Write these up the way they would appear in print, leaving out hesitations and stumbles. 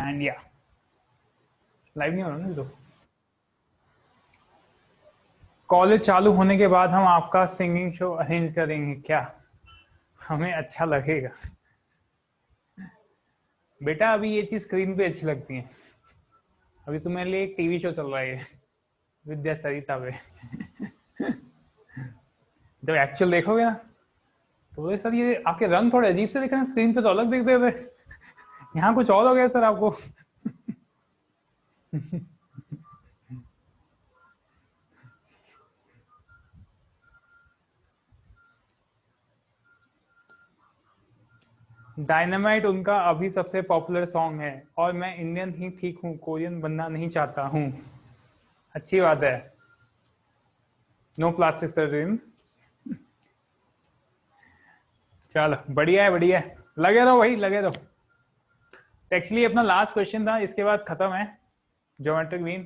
And या live नहीं हो रहा ना तो। कॉलेज चालू होने के बाद हम आपका सिंगिंग शो अरेंज करेंगे क्या? हमें अच्छा लगेगा बेटा। अभी ये चीज स्क्रीन पे अच्छी लगती है। अभी तुम्हारे लिए एक टीवी शो चल रहा है विद्या सरिता पे। जब एक्चुअल देखोगे ना तो बोले सर ये आपके रंग थोड़े अजीब से दिख रहे हैं, स्क्रीन पे तो अलग दिखते थे, यहाँ कुछ और हो गया सर आपको। डायनामाइट उनका अभी सबसे पॉपुलर सॉन्ग है और मैं इंडियन ही ठीक हूँ, कोरियन बनना नहीं चाहता हूँ। अच्छी बात है। No plastic surgery. चलो बढ़िया है बढ़िया है, लगे रहो भाई लगे रहो। एक्चुअली अपना लास्ट क्वेश्चन था, इसके बाद खत्म है ज्योमेट्रिक मीन।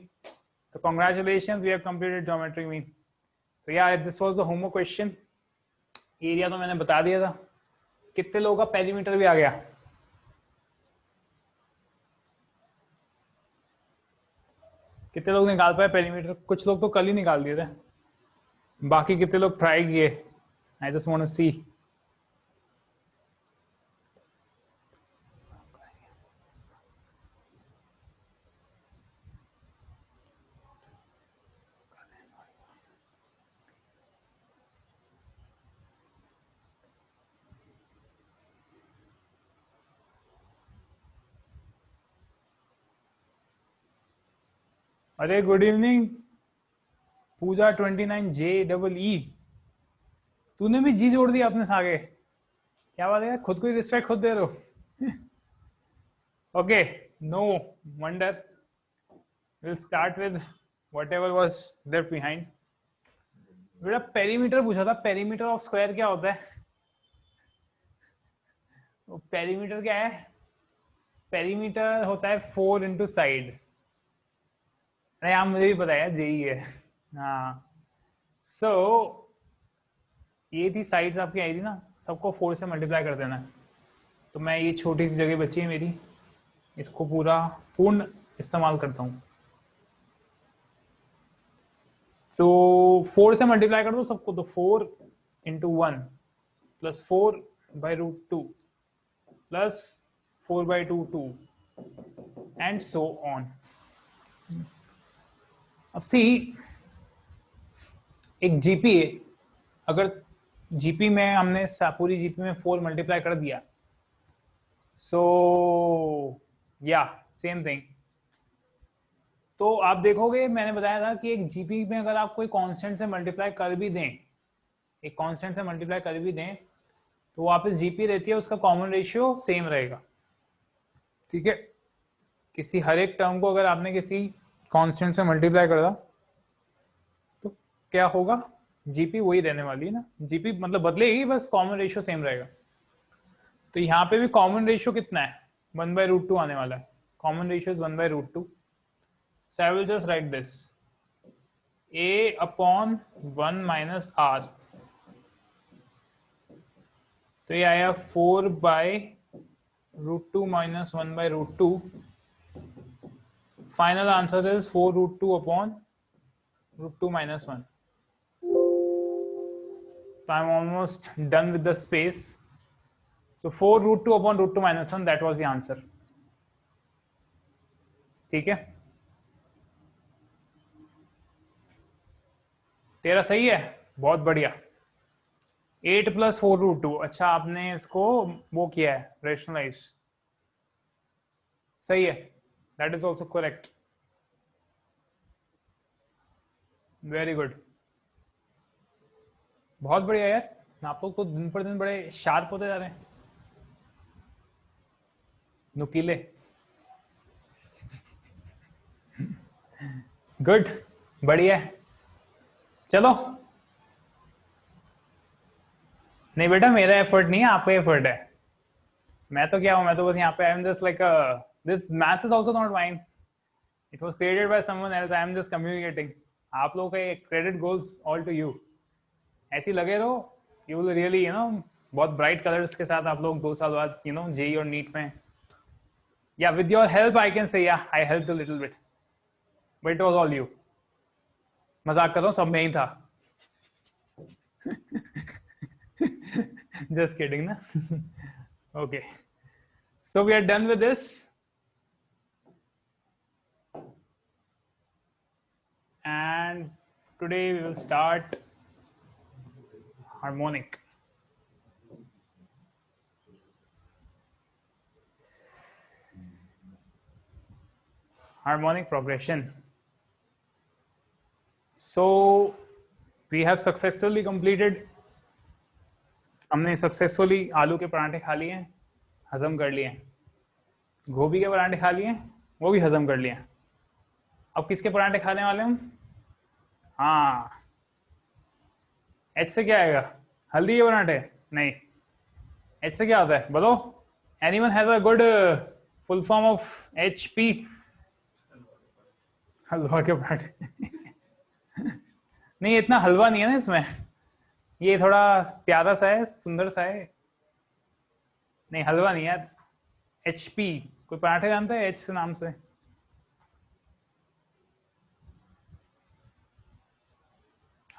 तो congratulation, we have completed geometric mean. तो यार this was the homework question. Area तो मैंने बता दिया था। कितने लोगों का पेरीमीटर भी आ गया? कितने लोग निकाल पाए पेरीमीटर? कुछ लोग तो कल ही निकाल दिए थे, बाकी कितने लोग ट्राई किए? आई जस्ट वांट टू सी। अरे गुड इवनिंग पूजा 29 JEE। तूने भी जी जोड़ दिया अपने सागे, क्या बात है, खुद को ही रिस्पेक्ट खुद दे रहे हो। Okay, no wonder, will start with whatever was there behind. बेटा पेरीमीटर पूछा था, पेरीमीटर ऑफ स्क्वायर क्या होता है? पेरीमीटर क्या है? पेरीमीटर होता है 4 इंटू साइड। अरे यार मुझे भी पता है, जेई है। हाँ सो ये थी साइड्स आपकी आई थी ना, सबको 4 से मल्टीप्लाई कर देना है। तो मैं ये छोटी सी जगह बची है मेरी, इसको पूरा पूर्ण इस्तेमाल करता हूँ। तो 4 से मल्टीप्लाई कर दो सबको, तो 4 into 1 plus 4 by root 2 plus 4 by 2 2 and so on. अब सी, एक जीपी है, अगर जीपी में हमने पूरी जीपी में 4 मल्टीप्लाई कर दिया, सो या सेम थिंग। तो आप देखोगे मैंने बताया था कि एक जीपी में अगर आप कोई कांस्टेंट से मल्टीप्लाई कर भी दें, एक कांस्टेंट से मल्टीप्लाई कर भी दें, तो वापस जीपी रहती है, उसका कॉमन रेशियो सेम रहेगा। ठीक है, किसी हर एक टर्म को अगर आपने किसी कांस्टेंट से मल्टीप्लाई कर दिया तो क्या होगा, जीपी वही रहने वाली है ना, जीपी मतलब बदलेगी, बस कॉमन रेशियो सेम रहेगा। तो यहाँ पे भी कॉमन रेशियो कितना है, 1/√2 आने वाला है। Common ratio is 1/√2। So I will just right this a upon 1 minus r। तो ये आया 4/√2 minus 1/√2। Final answer is 4√2 upon √2 minus 1. So I'm almost done with the space. So 4√2 upon √2 minus 1, that was the answer. ठीक है, तेरा सही है, बहुत बढ़िया। 8 प्लस 4√2, अच्छा आपने इसको वो किया है रेशनलाइज, सही है, that is also correct, very good, बहुत बढ़िया यार। आप लोग तो दिन पर दिन बड़े शार्प होते जा रहे हैं, नुकीले। गुड, बढ़िया। चलो, नहीं बेटा मेरा एफर्ट नहीं है, आपका एफर्ट है। मैं तो क्या हूं, मैं तो बस यहाँ पे I am just like this maths is also not mine, it was created by someone else, I am just communicating. आप लोगों का credit goes all to you. ऐसे लगे रहो, यू विल रियली बहुत ब्राइट कलर्स के साथ आप लोग 2 साल बाद जेई और नीट में Yeah, with your help I can say yeah, I helped a little bit. But it was all you. मजाक कर रहा हूँ, सब में ही था. Just kidding, na? Okay. So we are done with this. And today we will start harmonic. Harmonic progression. So we have successfully completed. हमने successfully आलू के पराठे खा लिए हैं, हजम कर लिए हैं. गोभी के पराठे खा लिए हैं, वो भी हजम कर लिए हैं. अब किसके पराठे खाने वाले हम? हाँ, एच से क्या आएगा? हल्दी के पराठे? नहीं. एच से क्या होता है बोलो? Anyone has a good full form of H P? हलवा के पराठे. नहीं, इतना हलवा नहीं है ना इसमें. ये थोड़ा प्यारा सा है, सुंदर सा है. नहीं, हलवा नहीं है. एच पी कोई पराठे जानता है एच से नाम से?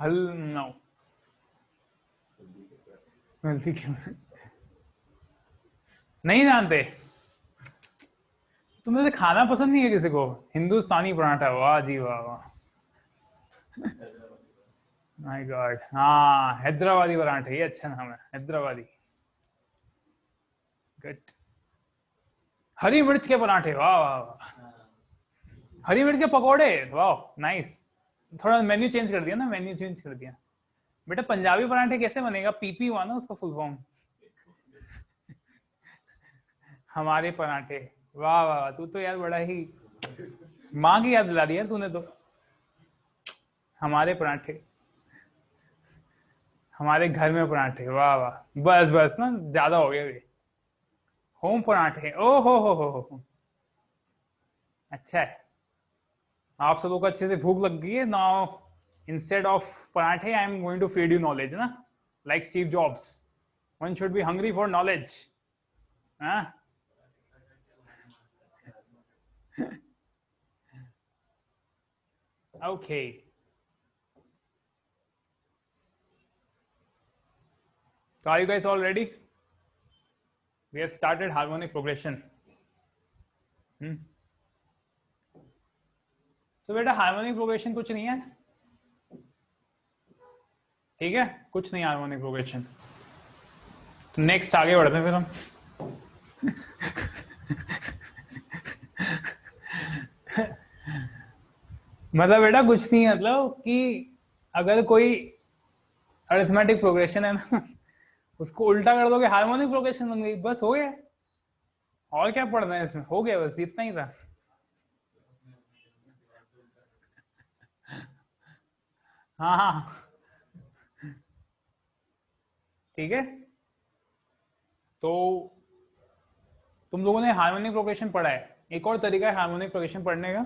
नो. हल्दी के नहीं जानते? तुम्हें से खाना पसंद नहीं है किसी को? हिंदुस्तानी पराठा, वाह जी वाह वाह. My God. हाँ, हैदराबादी पराठे, ये अच्छा नाम है, हैदराबादी. गुड. हरी मिर्च के पराठे, वाह वाह वाह. हरी मिर्च के पकोड़े, वाह नाइस. थोड़ा मेन्यू चेंज कर दिया ना, मेन्यू चेंज कर दिया. बेटा पंजाबी पराठे कैसे बनेगा? पीपी हुआ ना उसका फुल फॉर्म. हमारे पराठे, वाह वाह. तू तो यार बड़ा ही माँ की याद दिला दी यार तूने तो. हमारे पराठे, हमारे घर में पराठे, वाह वाह. बस बस ना, ज्यादा हो गया ये. होम पराठे, ओ हो. अच्छा है. आप सबों को अच्छे से भूख लग गई है. Now instead of parathe I am going to feed you knowledge ना, like Steve Jobs. One should be hungry for knowledge. Okay. So are you guys all ready? We have started harmonic progression. So बेटा harmonic progression कुछ नहीं है, ठीक है? कुछ नहीं harmonic progression. तो नेक्स्ट आगे बढ़ते हैं फिर हम. मतलब बेटा कुछ नहीं है, मतलब कि अगर कोई अरिथमेटिक प्रोग्रेशन है ना, उसको उल्टा कर दोगे, हार्मोनिक प्रोग्रेशन बन गई, बस हो गया. और क्या पढ़ना है इसमें? हो गया, बस इतना ही था. हाँ हाँ, ठीक है. तो तुम लोगों ने हार्मोनिक प्रोग्रेशन पढ़ा है. एक और तरीका है हार्मोनिक प्रोग्रेशन पढ़ने का.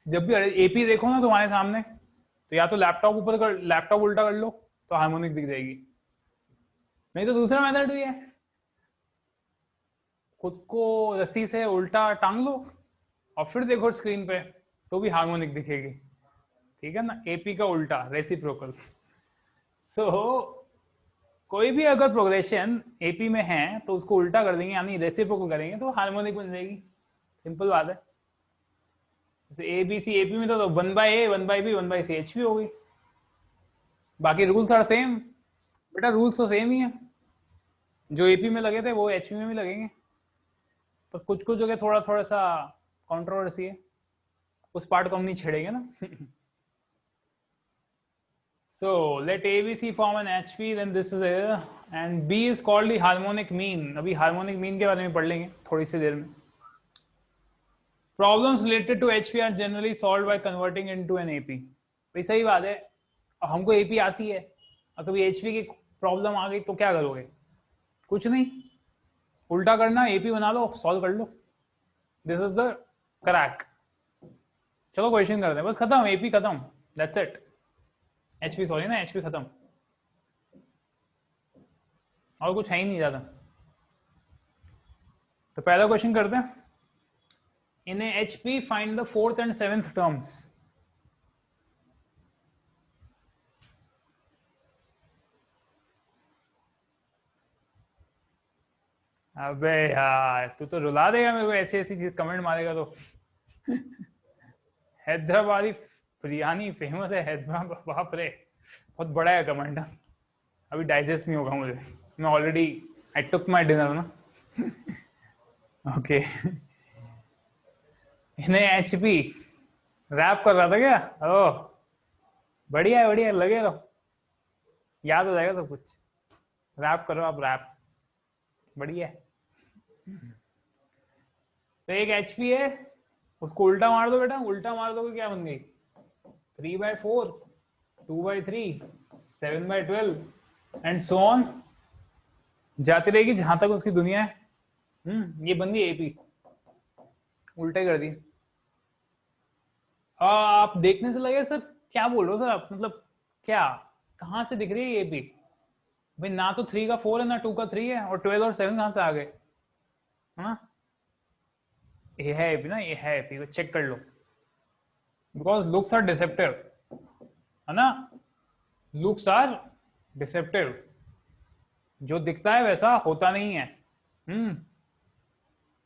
जब भी एपी देखो ना तुम्हारे सामने, तो या तो लैपटॉप ऊपर कर, लैपटॉप उल्टा कर लो तो हार्मोनिक दिख जाएगी. नहीं तो दूसरा मेथड भी है, खुद को रस्सी से उल्टा टांग लो और फिर देखो स्क्रीन पे, तो भी हार्मोनिक दिखेगी. ठीक है ना? एपी का उल्टा, रेसिप्रोकल. सो कोई भी अगर प्रोग्रेशन एपी में है तो उसको उल्टा कर देंगे, यानी रेसिप्रोकल करेंगे, तो हार्मोनिक बन जाएगी. सिंपल बात है. जैसे ए बी सी एपी में तो 1/A 1/B 1/C H P हो गई. बाकी रूल्स आर सेम. बेटा रूल्स तो सेम ही है, जो एपी में लगे थे वो एचपी में भी लगेंगे. पर कुछ कुछ जगह थोड़ा थोड़ा सा कंट्रोवर्सी है, उस पार्ट को हम नहीं छेड़ेंगे ना. So let ABC form an HP, then this is a, and B is called the harmonic mean. अभी harmonic mean के बारे में पढ़ लेंगे थोड़ी सी देर में. Problems related to HP are generally solved by converting into an AP. भाई सही बात है, हमको AP आती है, और कभी HP की प्रॉब्लम आ गई तो क्या करोगे? कुछ नहीं, उल्टा करना, AP बना लो, सॉल्व कर लो. This is the crack. चलो क्वेश्चन करते हैं, बस खत्म, AP खत्म, दैट्स इट. एचपी सॉरी ना, एचपी खत्म, और कुछ है ही नहीं ज्यादा. तो पहला क्वेश्चन करते हैं. In a HP, find the fourth and seventh terms. अबे यार तू तो रुला देगा मेरे को, ऐसी ऐसी चीज कमेंट मारेगा तो। हैदराबादी बिरयानी फेमस है हैदराबाद, बाप रे बहुत बड़ा है कमेंट। अभी डाइजेस्ट नहीं होगा मुझे, मैं already I took my dinner ना। ओके इन्हें एचपी रैप कर रहा था क्या? ओह बढ़िया है, बढ़िया है, लगे रहो, याद हो जाएगा सब कुछ। रैप करो आप, रैप बढ़िया है। तो एक एचपी है, उसको उल्टा मार दो बेटा, उल्टा मार दोगे क्या बन गई? 3/4, 2/3, 7/12 एंड सो ऑन, जाती रहेगी जहां तक उसकी दुनिया है। ये बन गई एपी, उल्टे कर दी। आप देखने से लगे सर क्या बोल रहे हो सर आप, मतलब क्या, कहां से दिख रही है ये एपी? भाई ना तो 3 का 4 है ना 2 का 3 है, और 12 और 7 कहां से आ गए? है ना, ये है एपी ना, ये है एपी, तो चेक कर लो। बिकॉज लुक्स आर डिसेप्टिव, है ना, लुक्स आर डिसेप्टिव, जो दिखता है वैसा होता नहीं है।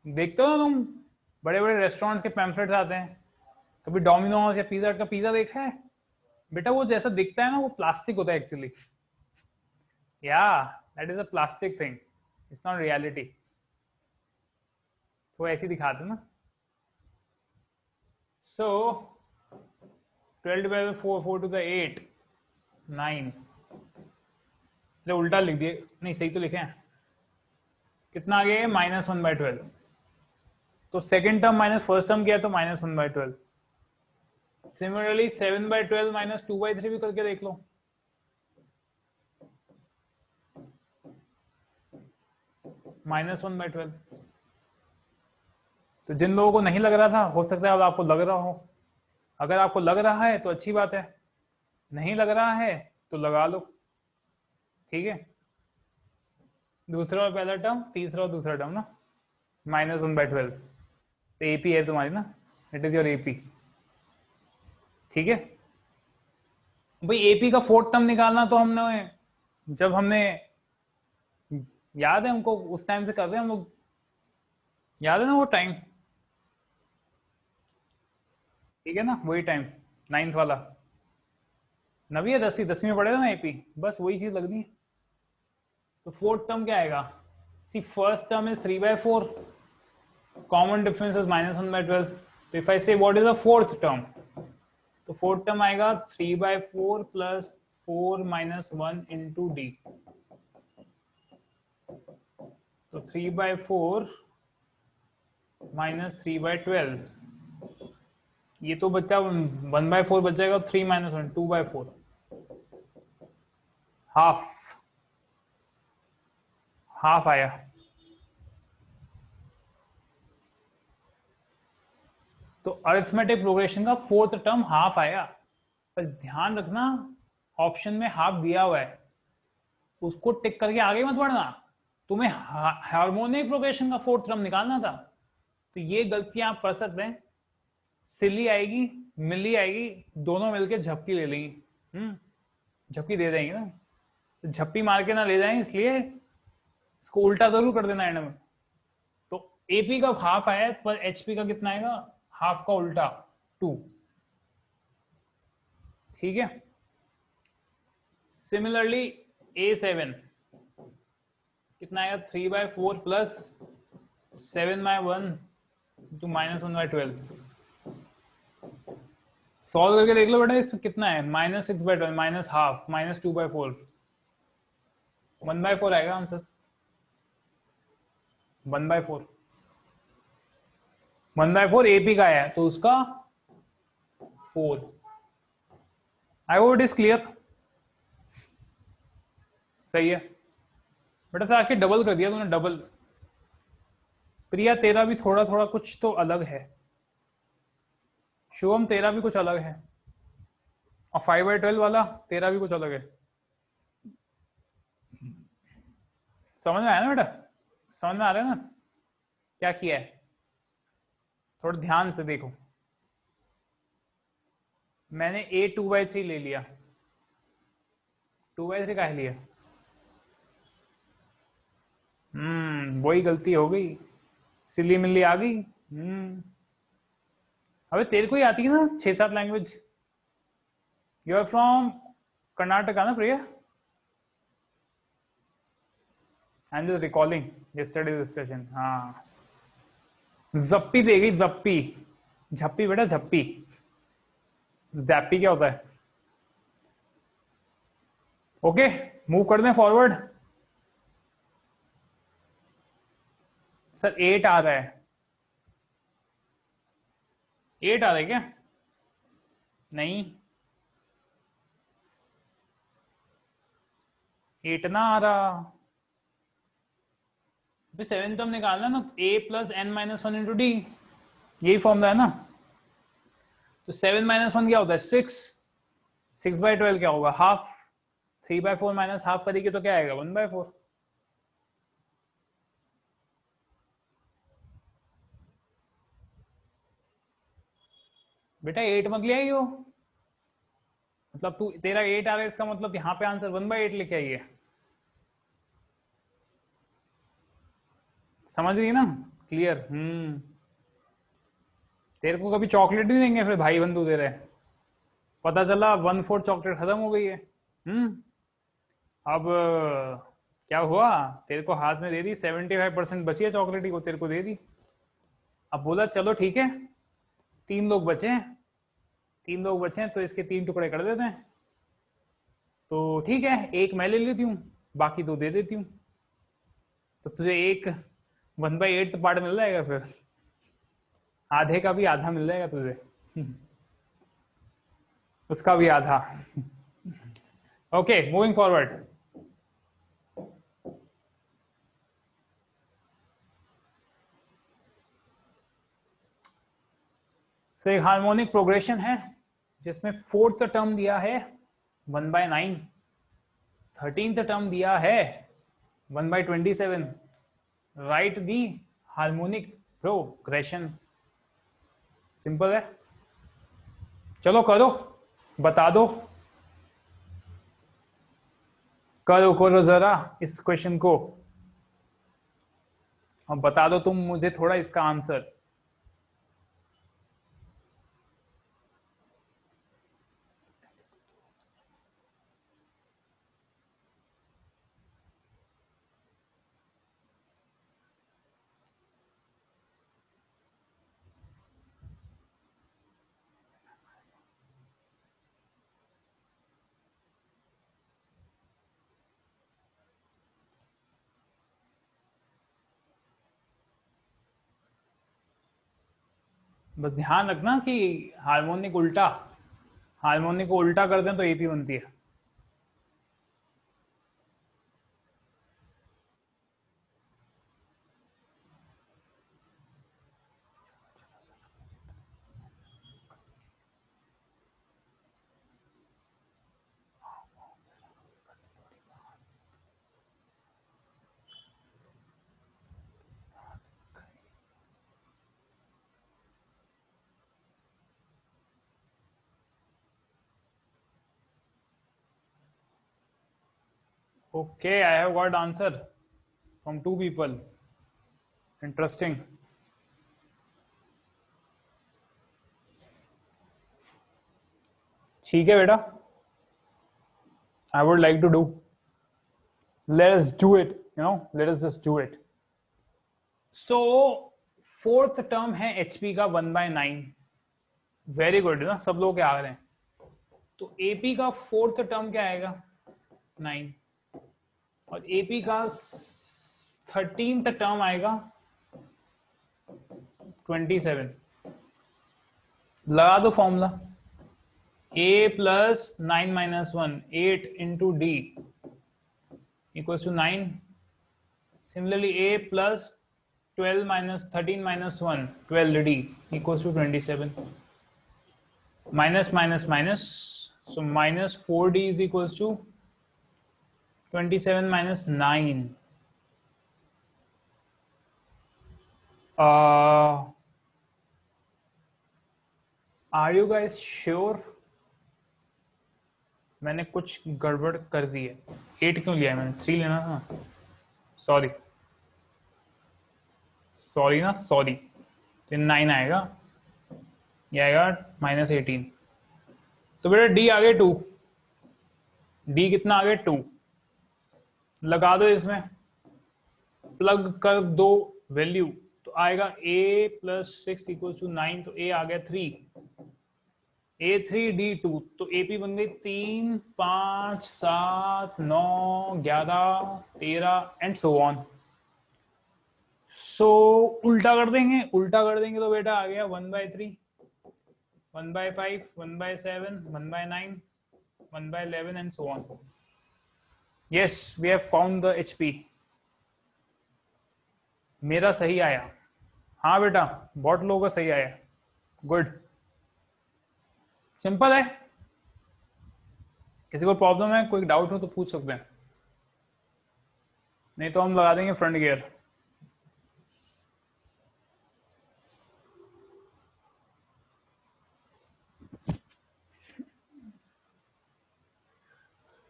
देखते हो तुम, बड़े बड़े रेस्टोरेंट के पैम्फलेट्स आते हैं, कभी डोमिनोज या पिज्जा का पिज्जा देखा है बेटा? वो जैसा दिखता है ना वो प्लास्टिक होता है एक्चुअली। या that is a plastic thing, it's not reality. तो ऐसे दिखाते ना। सो 12 12 4 4 to the 8 9, उल्टा लिख दिए, नहीं सही तो लिखे हैं। कितना आ गया? -1/12। तो second term minus first term किया तो -1/12। सिमिलरली 7/12 माइनस 2/3 भी करके देख लो। -1/12। तो जिन लोगों को नहीं लग रहा था, हो सकता है अब आपको लग रहा हो। अगर आपको लग रहा है तो अच्छी बात है, नहीं लग रहा है तो लगा लो, ठीक है। दूसरा और पहला टर्म, तीसरा और दूसरा टर्म ना, -1/12। तो एपी है तुम्हारी ना, इट इज योर एपी, ठीक है। भाई एपी का फोर्थ टर्म निकालना तो हमने, जब हमने, याद है हमको उस टाइम से कर रहे हैं हम लोग, याद है ना वो टाइम, ठीक है ना, वही टाइम 9th वाला। 9वीं या 10वीं, 10वीं में पढ़ेगा ना एपी, बस वही चीज लगनी है। तो फोर्थ टर्म क्या आएगा? See first term is 3/4, common difference is -1/12। तो if I say what is the fourth term, तो फोर्थ टर्म आएगा 3/4 प्लस 4 - 1 इंटू डी। तो 3/4 माइनस 3/12, ये तो बच्चा 1/4 बच जाएगा, 3 - 1 2/4, हाफ, हाफ आया। तो अरिथमेटिक प्रोग्रेशन का फोर्थ टर्म हाफ आया। पर ध्यान रखना ऑप्शन में हाफ दिया हुआ है, उसको टिक करके आगे मत बढ़ना, तुम्हें हार्मोनिक प्रोग्रेशन का फोर्थ टर्म निकालना था। तो ये गलतियां आप कर सकते हैं, सिली आएगी, मिली आएगी, दोनों मिलके झपकी ले लेंगी, झपकी दे देंगे ना, तो झप्पी मार के ना ले जाएं, इसलिए इसको उल्टा जरूर कर देना एंड में। तो एपी का हाफ आया, पर एचपी का कितना आएगा? हाफ का उल्टा 2, ठीक है। सिमिलरली A7 कितना आएगा? 3/4 प्लस 7/1 टू -1/12। सॉल्व करके देख लो बेटा, इसमें कितना है? -6/12 माइनस हाफ माइनस 2/4, 1/4 आएगा आंसर, 1/4। 1/4 एपी का है तो उसका 4। आई होप इट इज क्लियर। सही है बेटा, सर आके डबल कर दिया तूने, डबल। प्रिया तेरा भी थोड़ा थोड़ा कुछ तो अलग है, शुभम तेरा भी कुछ अलग है, और 5/12 वाला तेरा भी कुछ अलग है। समझ में आया ना बेटा? समझ में आ रहा है ना क्या किया है? थोड़ा ध्यान से देखो, मैंने a 2/3 ले लिया, 2/3 काहे लिया? वही गलती हो गई, सिली मिली आ गई। अबे तेरे को ही आती है ना 6-7 language. You are from Karnataka ना Priya? I am just recalling yesterday discussion. हाँ, जप्पी देगी, जप्पी, झप्पी बेटा झप्पी। जैप्पी क्या होता है? ओके, मूव कर दें फॉरवर्ड। सर 8 आ रहा है, 8 आ रहा है क्या? नहीं, 8 ना आ रहा। 7 तो हम निकालना ना, a plus n minus one into d, यही फॉर्मूला है ना। तो 7 माइनस वन क्या होता है? 6। 6/12 क्या होगा? हाफ। 3/4 माइनस हाफ करेंगे तो क्या आएगा? 1/4। बेटा 8 मत ले आई हो, मतलब तू, तेरा 8 आ रहा है, इसका मतलब यहाँ पे आंसर 1/8 लेके आई है। समझ गई ना? क्लियर? तेरे को कभी चॉकलेट नहीं देंगे फिर भाई बंधु दे रहे हैं। पता चला 1/4 चॉकलेट खत्म हो गई है। अब क्या हुआ? तेरे को हाथ में दे दी, 75% बची है चॉकलेट ही, को तेरे को दे दी। अब बोला चलो ठीक है, 3 लोग बचे हैं, 3 लोग बचे हैं तो इसके 3 टुकड़े कर देते हैं। तो ठीक है, एक मैं ले लेती हूँ, बाकी 2 दे देती हूँ। तो तुझे एक 1/8 पार्ट मिल जाएगा, फिर आधे का भी आधा मिल जाएगा तुझे, उसका भी आधा। Okay, moving forward. सो एक हार्मोनिक प्रोग्रेशन है जिसमें 4th टर्म दिया है 1/9, 13th टर्म दिया है 1/27। राइट दी हार्मोनिक प्रोग्रेशन। सिंपल है, चलो करो, बता दो, करो करो जरा इस क्वेश्चन को, अब बता दो तुम मुझे थोड़ा इसका आंसर। बस ध्यान रखना कि हार्मोनिक उल्टा, हार्मोनिक को उल्टा कर दें तो एपी बनती है। Okay, I have got answer from 2 people. Interesting. ठीक है बेटा, I would like to do. Let us do it. Let us just do it. So 4th term है HP का 1/9। वेरी गुड ना, सब लोग क्या आ रहे हैं। तो AP का 4th टर्म क्या आएगा? 9। और AP का 13th टर्म आएगा 27। लगा दो formula, A plus 9 minus 1, 8 into d equals to 9। Similarly A plus 12 minus 13 minus 1, 12d equals to 27। Minus minus minus, so minus 4d is equals to 27 minus 9. Are you guys sure? मैंने कुछ गड़बड़ कर दी है। 8 क्यों लिया है मैंने? 3 लेना था। सॉरी सॉरी ना, सॉरी। तो 9 आएगा, ये आएगा -18। तो बेटा डी आ गए 2। डी कितना आ गया? 2। लगा दो इसमें, प्लग कर दो वैल्यू, तो आएगा a प्लस 6 इक्वल टू 9। तो a आ गया 3, A3D2। तो AP बन गई 3, 5, 7, 9, 11, 13 एंड सो ऑन। सो उल्टा कर देंगे, उल्टा कर देंगे तो बेटा आ गया 1/3, 1/5, 1/7, 1/9, 1/11 and so on. Yes, we have found the HP। मेरा सही आया। हाँ बेटा, बहुत लोगों का सही आया। गुड, सिंपल है। किसी को प्रॉब्लम है, कोई डाउट हो तो पूछ सकते हैं, नहीं तो हम लगा देंगे फ्रंट गियर।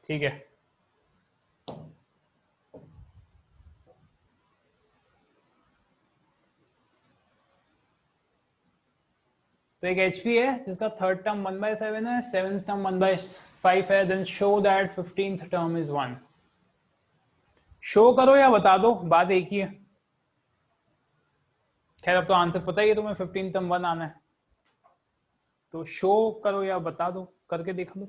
ठीक है, तो एक HP है जिसका थर्ड टर्म 1/7 है, सेवेंथ टर्म 1/5 है, then show that 15th term is 1। Show करो या बता दो, बात एक ही है। खैर अब तो आंसर पता ही है तुम्हें, 15th टर्म 1 आना है। तो शो करो या बता दो, करके देख लो।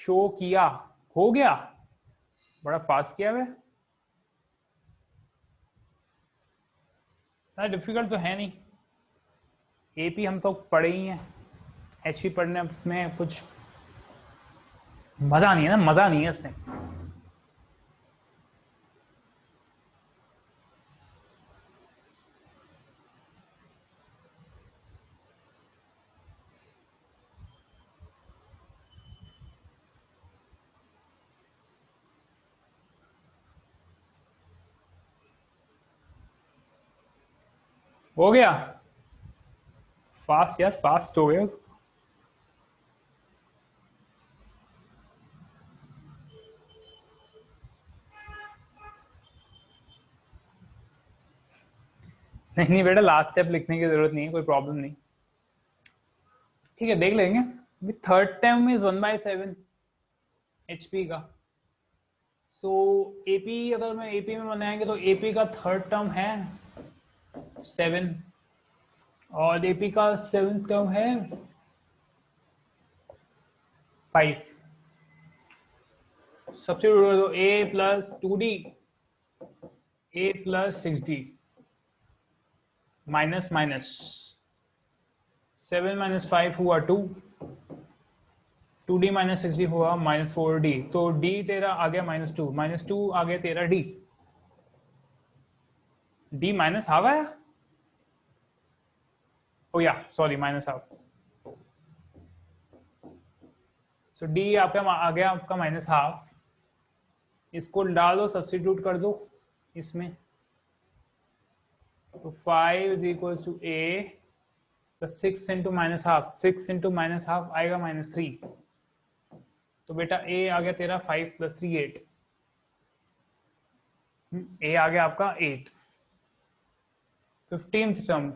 शो किया, हो गया। बड़ा फास्ट किया है। डिफिकल्ट तो है नहीं, AP हम तो पढ़े ही हैं। HP पढ़ने में कुछ मजा नहीं है ना, मजा नहीं है इसमें। हो गया फास्ट यार, फास्ट हो गया। नहीं नहीं बेटा, लास्ट स्टेप लिखने की जरूरत नहीं है, कोई प्रॉब्लम नहीं। ठीक है, देख लेंगे। थर्ड टर्म इज 1/7 HP का। सो AP, अगर मैं AP में बनाएंगे तो AP का थर्ड टर्म है 7, और AP का सेवेंथ टर्म है 5। सब्स्टिट्यूट कर दो, A plus 2D, A plus 6D, minus minus 7 - 5 हुआ 2, 2D - 6D हुआ -4D। तो D तेरा आ गया -2, -2 आ गया तेरा D। D माइनस हाफ आया, ओ या सॉरी, माइनस हाफ। सो D आपका आ गया आपका -हाफ। इसको डालो, सब्स्टिट्यूट कर दो इसमें। तो 5 इज इक्वल टू A, तो 6 इंटू -हाफ, 6 इंटू -हाफ आएगा -3। तो बेटा A आ गया तेरा 5 + 3 8। A आ गया आपका 8। 15th term,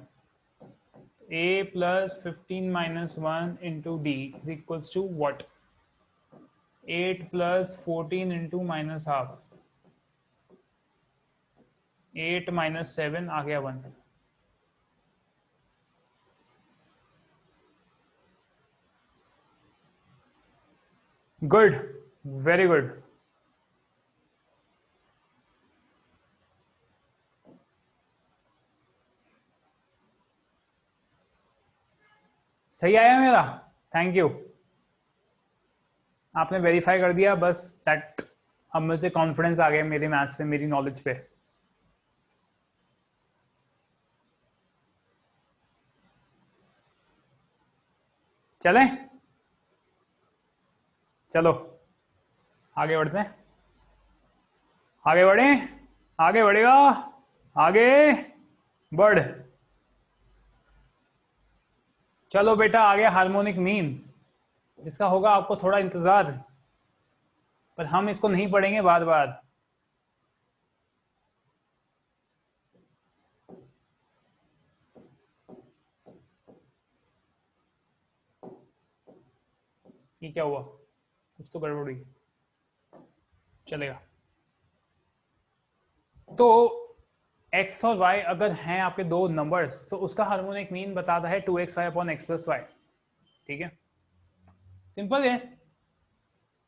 A plus 15 - 1 into D is equals to what? 8 plus 14 into -half, 8 - 7 आ गया 1। Good, very good. सही आया मेरा, थैंक यू। आपने वेरीफाई कर दिया, बस दैट। अब मुझे कॉन्फिडेंस आ गया मेरी मैथ्स पे, मेरी नॉलेज पे। चलें? चलो आगे बढ़ते हैं, आगे बढ़े, आगे बढ़ेगा, आगे बढ़। चलो बेटा आ गया हार्मोनिक मीन, जिसका होगा आपको थोड़ा इंतजार, पर हम इसको नहीं पढ़ेंगे बार बार। ये क्या हुआ, कुछ तो गड़बड़ हुई, चलेगा। तो x और y अगर हैं आपके दो नंबर्स, तो उसका हार्मोनिक मीन बताता है 2xy upon x plus Y. ठीक है, सिंपल है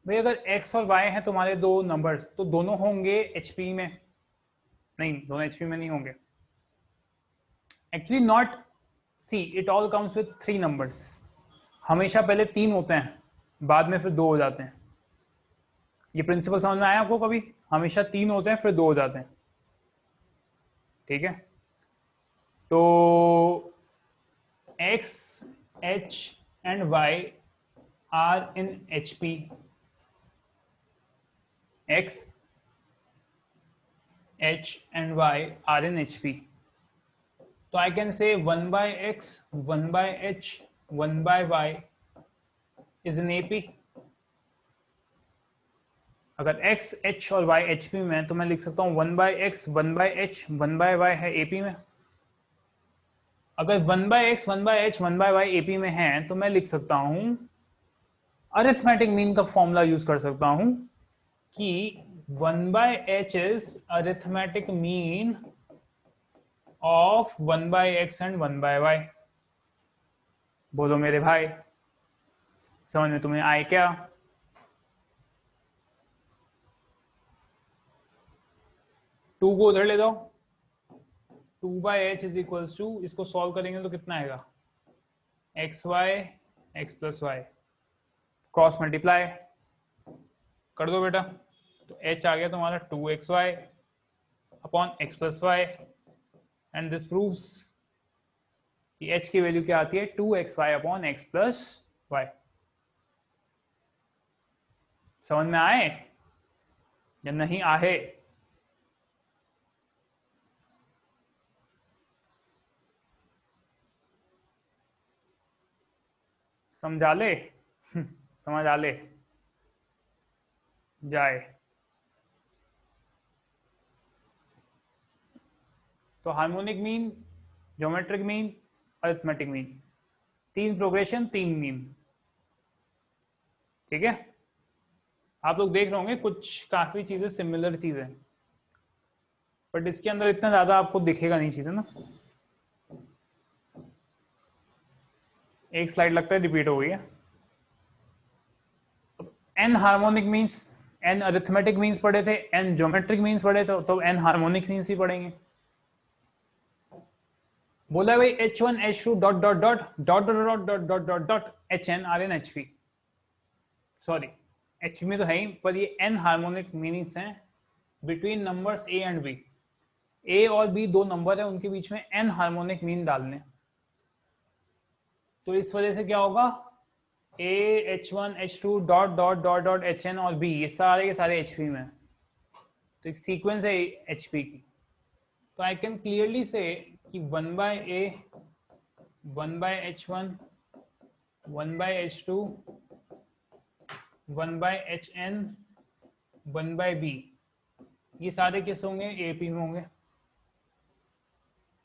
भाई। अगर x और y हैं तुम्हारे दो नंबर्स, तो दोनों होंगे HP में, नहीं दोनों HP में नहीं होंगे, actually not. See it all comes with 3 numbers. हमेशा पहले 3 होते हैं, बाद में फिर 2 हो जाते हैं। ये प्रिंसिपल समझ में आया आपको कभी? हमेशा 3 होते हैं फिर 2 हो जाते हैं। ठीक है, तो x, h and y are in HP. x, h and y are in HP. तो I can say 1 by x, 1 by h, 1 by y is in AP. अगर x, h और y HP में है, तो मैं लिख सकता हूँ 1 by x, 1 by h, 1 by y है AP में। अगर 1 by x, 1 by h, 1 by y AP में है, तो मैं लिख सकता हूँ, अरिथमेटिक मीन का फॉर्मूला यूज कर सकता हूँ कि 1 by h is arithmetic mean of 1 by x and 1 by y। बोलो मेरे भाई, समझ में तुम्हें आए क्या? टू को उधर ले जाओ, 2 by h is equals to, इसको सॉल्व करेंगे तो कितना आएगा, x y x plus y, cross multiply कर दो बेटा, तो h आ गया तुम्हारा 2xy upon x plus y, and this proves कि h की वैल्यू क्या आती है, 2xy upon x plus Y. समझ में आए या नहीं आए? समझा ले समझ आ ले जाए। तो harmonic mean, geometric mean, arithmetic mean, 3 progression 3 mean. ठीक है, आप लोग देख रहे होंगे कुछ काफी चीजें सिमिलर चीजें, बट इसके अंदर इतना ज्यादा आपको दिखेगा नहीं चीजें ना। एक स्लाइड लगता है रिपीट हो गई है। N harmonic means, n arithmetic means पढ़े थे, एन ज्योमेट्रिक मीन्स पढ़े थे, तो एन हार्मोनिक मीन्स ही पढ़ेंगे। बोला है भाई H1 H2 dot dot dot dot dot dot dot dot dot HN are n HP, sorry HP में तो है ही, पर ये n हार्मोनिक मीनिंग्स हैं between numbers A and B। A और B दो नंबर है, उनके बीच में n हार्मोनिक मीन डालने। तो इस वजह से क्या होगा, A H1 H2 dot dot dot dot HN और B, ये सारे के सारे HP में, तो एक सीक्वेंस है HP की। तो आई कैन क्लियरली से कि 1 by A, 1 by H1, 1 by H2, 1 by HN, 1 by B, ये सारे किस होंगे, AP में होंगे।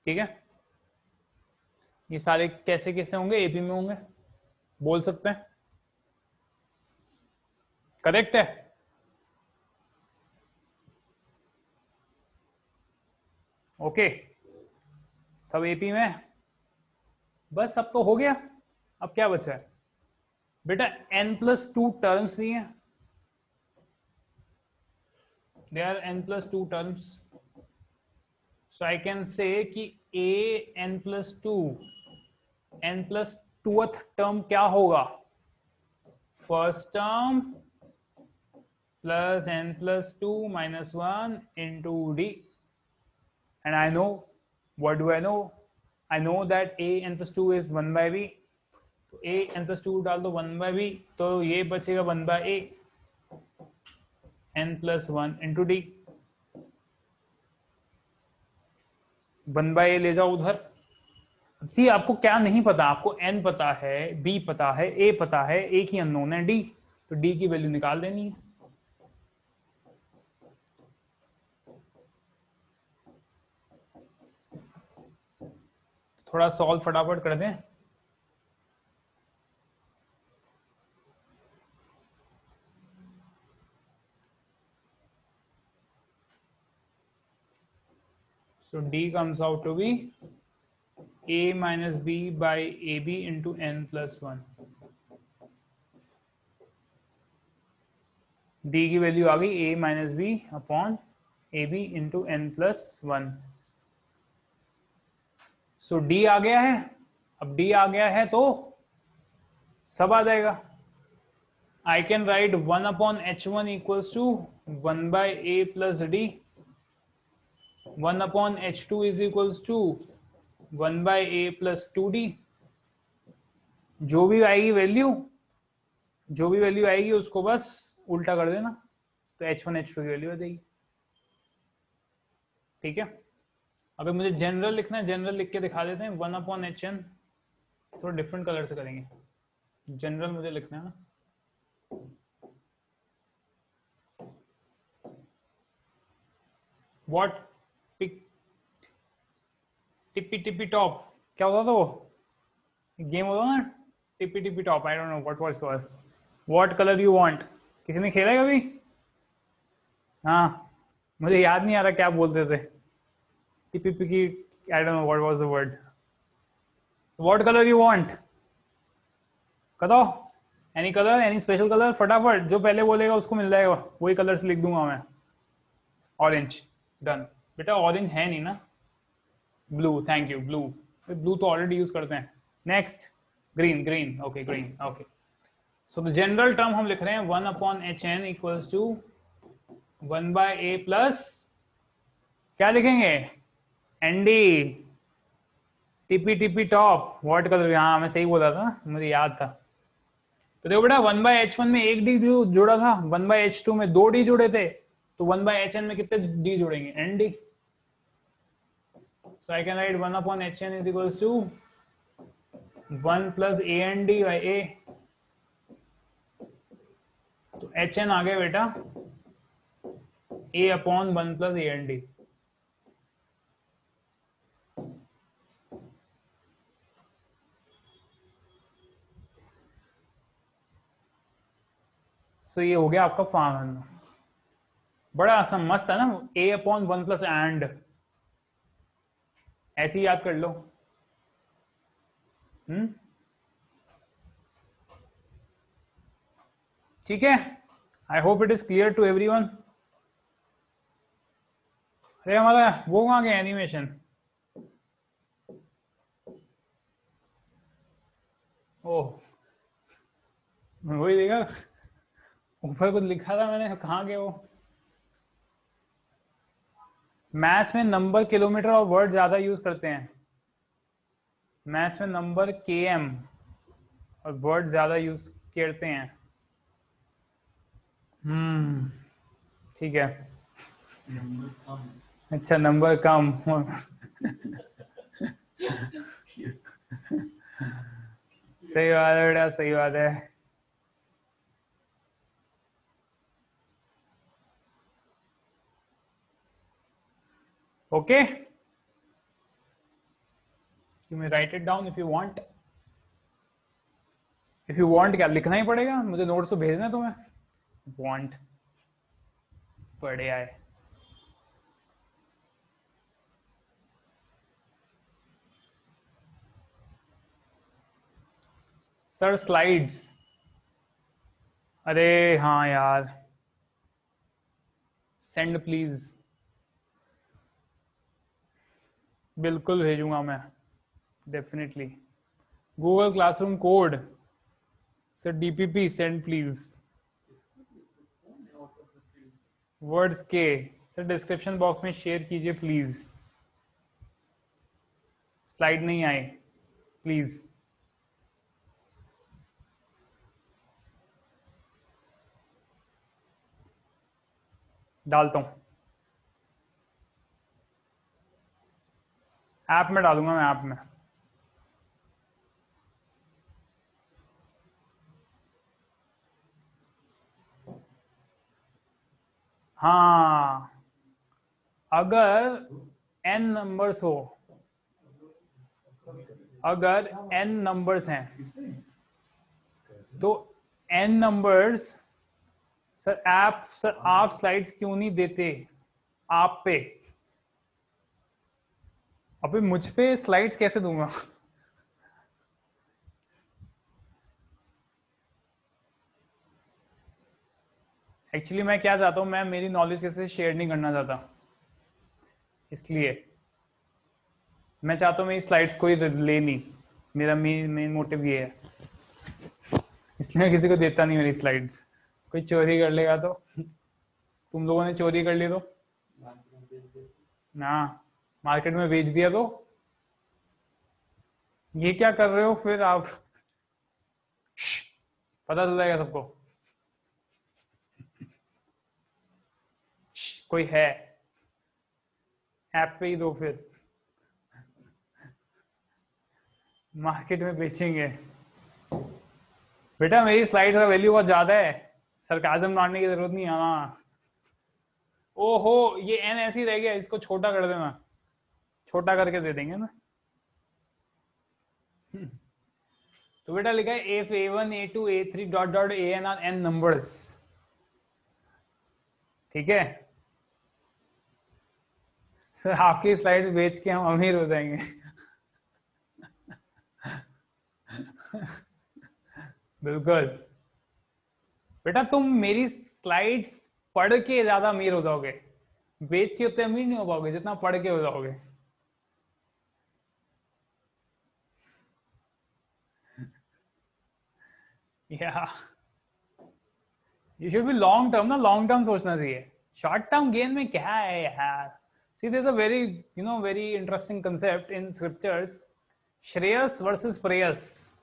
ठीक है, ये सारे कैसे कैसे होंगे, AP में होंगे, बोल सकते हैं? करेक्ट है? ओके, सब AP में, बस सब तो हो गया। अब क्या बचा है बेटा, n+2 टर्म्स ही हैं, there are n+2 terms, so I can say कि a n+2, n+2th टर्म क्या होगा, first term plus n+2 minus 1 into d, and I know, what do I know? I know that a n+2 is 1 by b, तो a n+2 डाल दो 1/b, तो ये बचेगा 1/a n+1 into D. 1/a ले जाओ उधर। सी आपको क्या नहीं पता, आपको n पता है, b पता है, a पता है, एक ही अननोन है d, तो d की वैल्यू निकाल देनी है। थोड़ा सॉल्व फटाफट कर दें। So d comes out to be a minus b by ab into n+1। d की वैल्यू आ गई a minus b upon a b into n+1। So d आ गया है। अब d आ गया है तो सब आ जाएगा। I can write 1/h1 equals to 1/a plus d, 1/h2 is equals to 1/a plus 2d। जो भी आएगी वैल्यू उसको बस उल्टा कर देना, तो h1 h2 की वैल्यू आ जाएगी। ठीक है, अगर मुझे जनरल लिखना है, जनरल लिख के दिखा देते हैं। 1/hn, थोड़ा डिफरेंट कलर से करेंगे। जनरल मुझे लिखना है ना, व्हाट टिप्पी टिप्पी टॉप, क्या होता था वो गेम होता ना, tippy tippy top, I don't know what was it. What colour you want, किसी ने खेला कभी? हाँ, मुझे याद नहीं आ रहा क्या बोलते थे। टिप्पी की, I don't know what was the word. What colour you want, बताओ। Any colour, any special colour, फटाफट जो पहले बोलेगा उसको मिल जाएगा। वही कलर से लिख दूंगा मैं। Orange, done. बेटा ऑरेंज है नहीं ना, blue, thank you, blue. Blue तो ऑलरेडी यूज करते हैं। Next, green, green, okay green, okay. So the general term हम लिख रहे हैं 1/hn equals to 1/a plus, क्या लिखेंगे, एनडी, टिपी टिपी टॉप, व्हाट कलर। हाँ मैं सही बोला था, मुझे याद था। तो देखो बेटा 1/h1 में एक डी जुड़ा था, 1/h2 में 2 डी जुड़े थे, तो 1/hn में कितने डी जुड़ेंगे, n d. So I can write 1/hn is equals to 1 plus and by a। तो hn आ गया बेटा a upon 1 plus a and d। सो ये हो गया आपका फॉर्मूला। बड़ा आसान मस्त है ना, a अपॉन 1 प्लस एंड, ऐसे ही याद कर लो। ठीक है, I hope it is clear to everyone. अरे हमारा वो कहाँ गया एनिमेशन, ओह वही देखा, ऊपर कुछ लिखा था मैंने, कहाँ गए वो। मैथ्स में नंबर किलोमीटर और वर्ड ज्यादा यूज करते हैं। मैथ्स में नंबर km और वर्ड ज्यादा यूज करते हैं। ठीक है, अच्छा नंबर कम। सही बात है बेटा, सही बात है। Okay, you may right it down if you want. If you want क्या लिखना ही पड़ेगा, मुझे नोट्स तो भेजना है तुम्हें। वांट पढ़े आए। सर स्लाइड्स, अरे हाँ यार, सेंड प्लीज, बिल्कुल भेजूंगा मैं, definitely. Google classroom code, sir DPP send please. Words के सर डिस्क्रिप्शन बॉक्स में शेयर कीजिए प्लीज। स्लाइड नहीं आए प्लीज। डालता हूँ, ऐप में डालूंगा मैं, ऐप में। हाँ, अगर n नंबर्स हो, अगर n नंबर्स हैं तो n नंबर्स, सर आप स्लाइड्स क्यों नहीं देते आप पे? अभी मुझ पे स्लाइड्स कैसे दूंगा? एक्चुअली मैं क्या चाहता हूँ, मैं मेरी नॉलेज किसी से शेयर नहीं करना चाहता, इसलिए मैं चाहता हूँ मेरी स्लाइड्स कोई ले नहीं, मेरा मेन मोटिव ये है, इसलिए मैं किसी को देता नहीं मेरी स्लाइड्स। कोई चोरी कर लेगा तो, तुम लोगों ने चोरी कर ली तो ना, मार्केट में बेच दिया तो, ये क्या कर रहे हो फिर आप? पता चल जाएगा सबको। कोई है, ऐप पे ही दो फिर, मार्केट में बेचेंगे। बेटा मेरी स्लाइड का वैल्यू बहुत ज्यादा है, सरकाजम मारने की जरूरत नहीं है। हाँ, ओहो ये एन ऐसे ही रह गया, इसको छोटा कर देना, छोटा करके दे देंगे ना। तो बेटा लिखा है if a1 a2 a3 डॉट डॉट an आर n नंबर्स, ठीक है सर, आपकी स्लाइड बेच के हम अमीर हो जाएंगे। बिल्कुल बेटा, तुम मेरी स्लाइड्स पढ़ के ज्यादा अमीर हो जाओगे, बेच के उतने अमीर नहीं हो पाओगे जितना पढ़ के हो जाओगे। या you should be long term ना, लॉन्ग टर्म सोचना चाहिए, शॉर्ट टर्म गेन में क्या है यार। See there is a very very interesting concept in scriptures, Shreyas versus Preyas.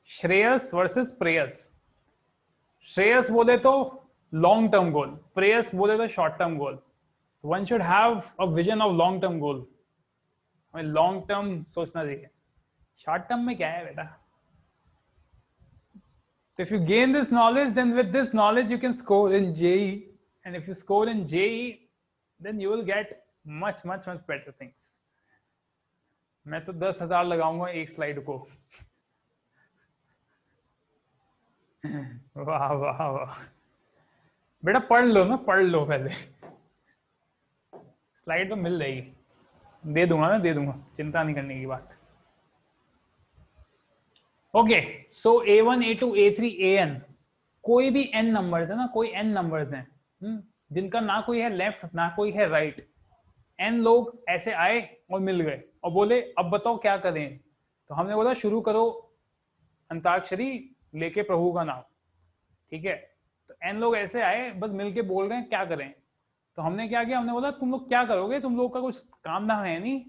Shreyas versus Preyas, श्रेयस बोले तो लॉन्ग टर्म गोल, प्रेयस बोले तो short term goal. One should have a vision of long term goal, हमें लॉन्ग टर्म सोचना चाहिए, शॉर्ट टर्म में क्या है बेटा। So if you gain this knowledge, then with this knowledge you can score in JE, and if you score in JE, then you will get much better things. मैं तो 10,000 लगाऊंगा एक स्लाइड को। वाह वाह वाह, बेटा पढ़ लो ना, पढ़ लो पहले, स्लाइड तो मिल जाएगी, दे दूंगा ना, दे दूंगा, चिंता नहीं करने की बात। Okay, so A1 A2 A3 AN, कोई भी n नंबर्स है ना, कोई n नंबर्स हैं जिनका ना कोई है लेफ्ट ना कोई है राइट, n लोग ऐसे आए और मिल गए और बोले अब बताओ क्या करें, तो हमने बोला शुरू करो अंताक्षरी लेके प्रभु का नाम, ठीक है। तो n लोग ऐसे आए, बस मिलके बोल रहे हैं क्या करें, तो हमने क्या किया, हमने बोला तुम लोग क्या करोगे, तुम लोग का कुछ काम ना है नहीं,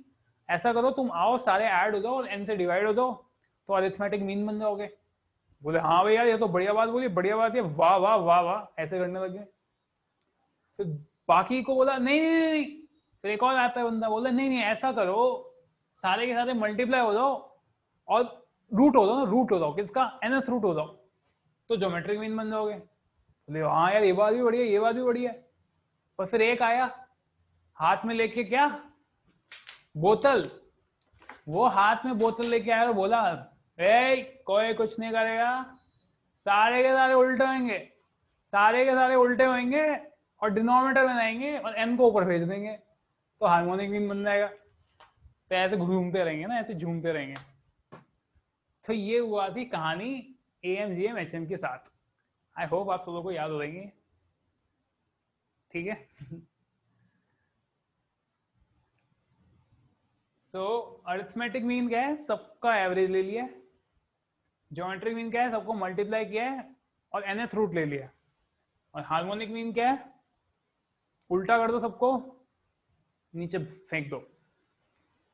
ऐसा करो तुम आओ सारे ऐड हो जाओ और n से डिवाइड हो जाओ, तो अरिथमेटिक मीन बन जाओगे। बोले हाँ भैया ये तो बढ़िया बात बोली, बढ़िया बात है, वाह वाह वाह वाह, ऐसे करने लगे। तो बाकी को बोला नहीं नहीं नहीं, फिर एक और आता है बंदा, बोला नहीं नहीं ऐसा करो, सारे के सारे मल्टीप्लाई हो जाओ और रूट हो जाओ ना, रूट हो जाओ किसका, nth रूट हो जाओ, तो ज्योमेट्रिक मीन बन जाओगे। बोले हाँ यार ये बात भी बढ़िया, ये बात भी बढ़िया। पर फिर एक आया हाथ में लेके क्या, बोतल, वो हाथ में बोतल लेके आया और बोला कोई कुछ नहीं करेगा, सारे के सारे उल्टे होंगे, सारे के सारे उल्टे होंगे और डिनोमिनेटर बनाएंगे और n को ऊपर भेज देंगे, तो हार्मोनिक मीन बन जाएगा। तो ऐसे घूमते रहेंगे ना, ऐसे झूमते रहेंगे। तो ये हुआ थी कहानी AMGM HM के साथ। आई होप आप सब लोगों को याद हो जाएंगे, ठीक है। तो अरिथमेटिक मीन क्या है, सबका एवरेज ले लिया, ज्योमेट्रिक मीन क्या है, सबको मल्टीप्लाई किया है और nth रूट ले लिया, और हार्मोनिक मीन क्या है, उल्टा कर दो सबको, नीचे फेंक दो।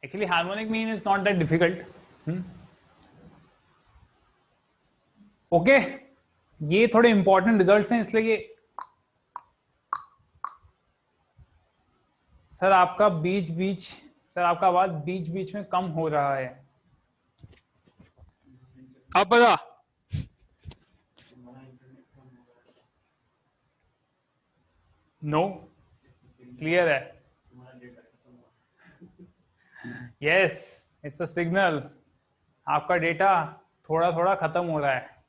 Actually harmonic mean is not that difficult. Okay, ये थोड़े इंपॉर्टेंट रिजल्ट्स हैं, इसलिए सर आपका सर आपका आवाज बीच बीच में कम हो रहा है। अब बता। नो, क्लियर है। Yes, it's a signal. आपका डेटा थोड़ा थोड़ा खत्म हो रहा है,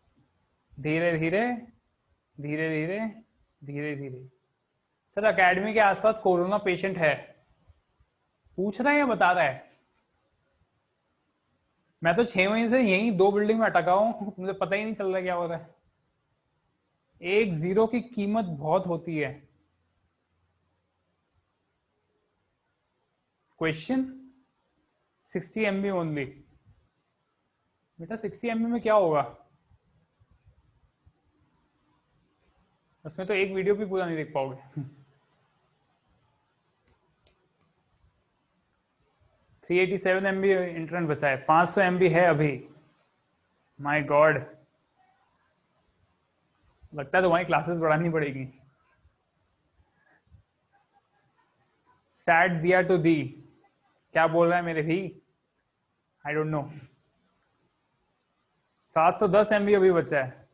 धीरे धीरे धीरे धीरे धीरे धीरे। सर एकेडमी के आसपास कोरोना पेशेंट है, पूछ रहा है या बता रहा है? मैं तो 6 महीने से यही 2 बिल्डिंग में अटका हूं, मुझे पता ही नहीं चल रहा क्या हो रहा है। एक जीरो की कीमत बहुत होती है। Question 60 MB only. बेटा 60 MB में क्या होगा? उसमें तो एक वीडियो भी पूरा नहीं देख पाओगे। 387 MB इंटरनेट बचा है, 500 MB है अभी। माय गॉड, लगता है तुम्हारी क्लासेस बढ़ानी पड़ेगी। सैट दिया टू दी, क्या बोल रहा है मेरे भी? आई डोंट नो। 710 MB अभी बचा है।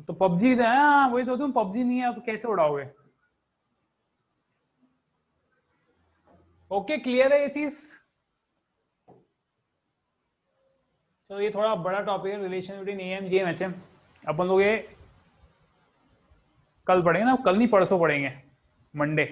तो पबजी है, हाँ वही सोचूं, पबजी नहीं है तो कैसे उड़ाओगे? ओके, क्लियर है ये चीज। तो ये थोड़ा बड़ा टॉपिक है, relation between AM GM HM. अपन लोग ये कल पढ़ेंगे ना, कल नहीं परसों पढ़ेंगे, मंडे।